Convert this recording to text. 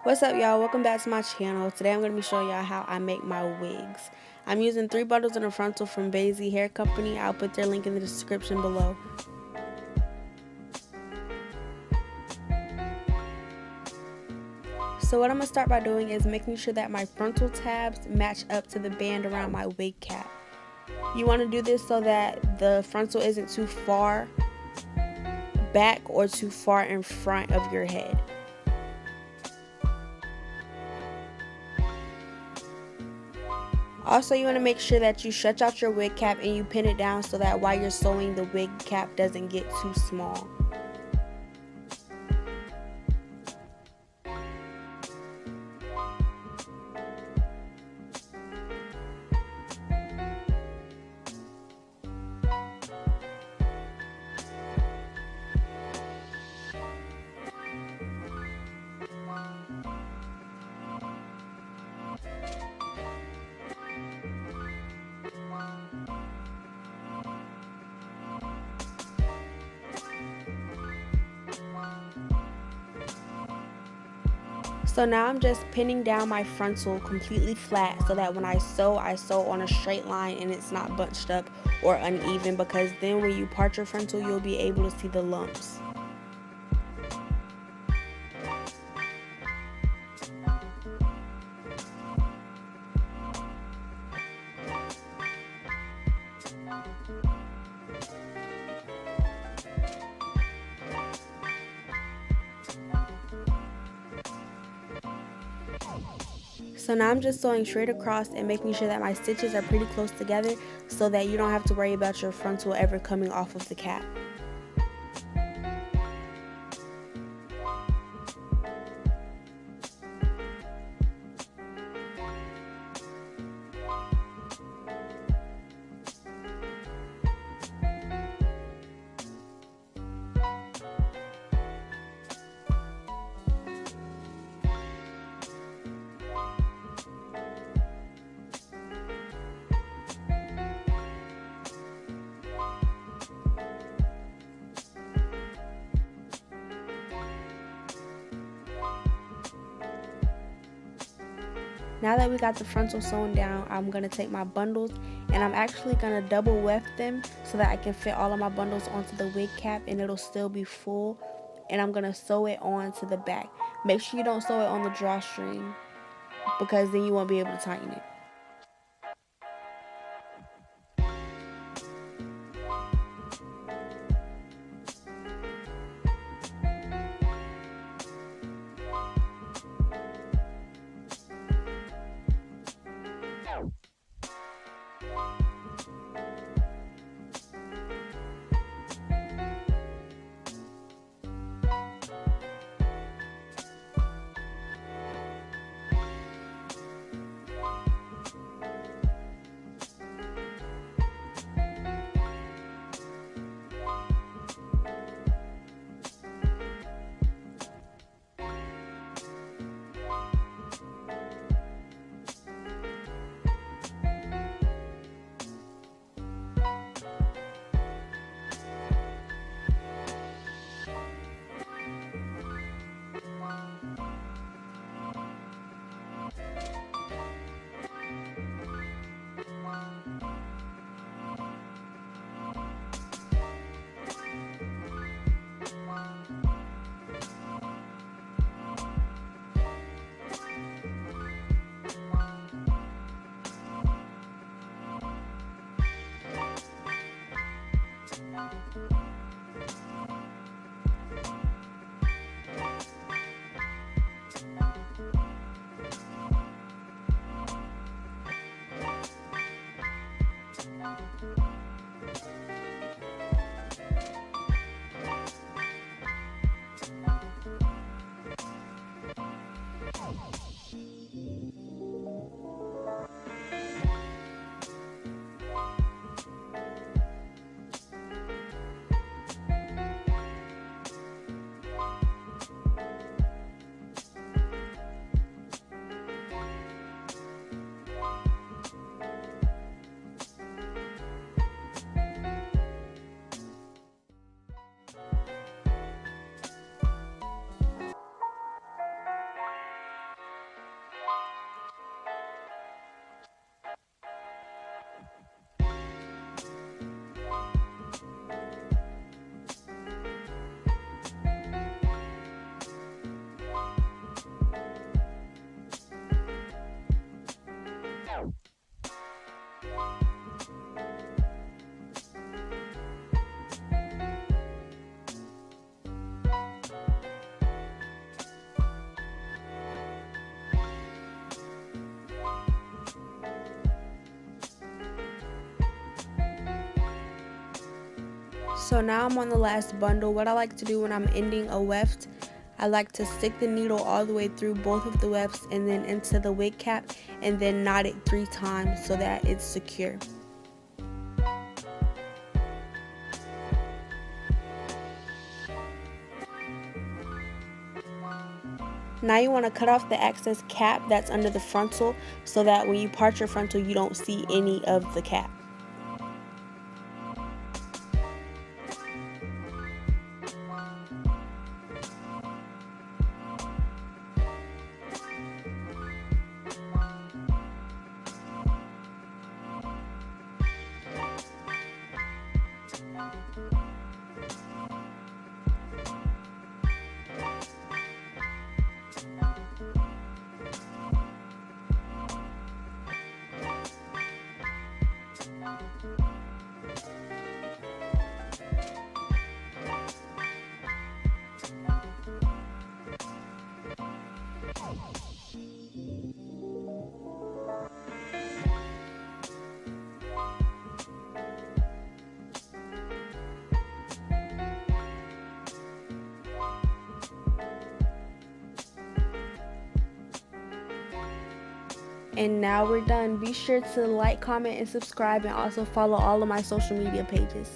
What's up, y'all? Welcome back to my channel. Today I'm going to be showing y'all how I make my wigs. I'm using 3 bundles in a frontal from Basie Hair Company. I'll put their link in the description below. So what I'm going to start by doing is making sure that my frontal tabs match up to the band around my wig cap. You want to do this so that the frontal isn't too far back or too far in front of your head. Also, you want to make sure that you stretch out your wig cap and you pin it down so that while you're sewing, the wig cap doesn't get too small. So now I'm just pinning down my frontal completely flat so that when I sew on a straight line and it's not bunched up or uneven, because then when you part your frontal, you'll be able to see the lumps. So now I'm just sewing straight across and making sure that my stitches are pretty close together so that you don't have to worry about your frontal ever coming off of the cap. Now that we got the frontal sewn down, I'm going to take my bundles and I'm actually going to double weft them so that I can fit all of my bundles onto the wig cap and it'll still be full. And I'm going to sew it onto the back. Make sure you don't sew it on the drawstring because then you won't be able to tighten it. So now I'm on the last bundle. What I like to do when I'm ending a weft, I like to stick the needle all the way through both of the wefts and then into the wig cap, and then knot it 3 times so that it's secure. Now you want to cut off the excess cap that's under the frontal so that when you part your frontal you don't see any of the cap. And now we're done. Be sure to like, comment, and subscribe, and also follow all of my social media pages.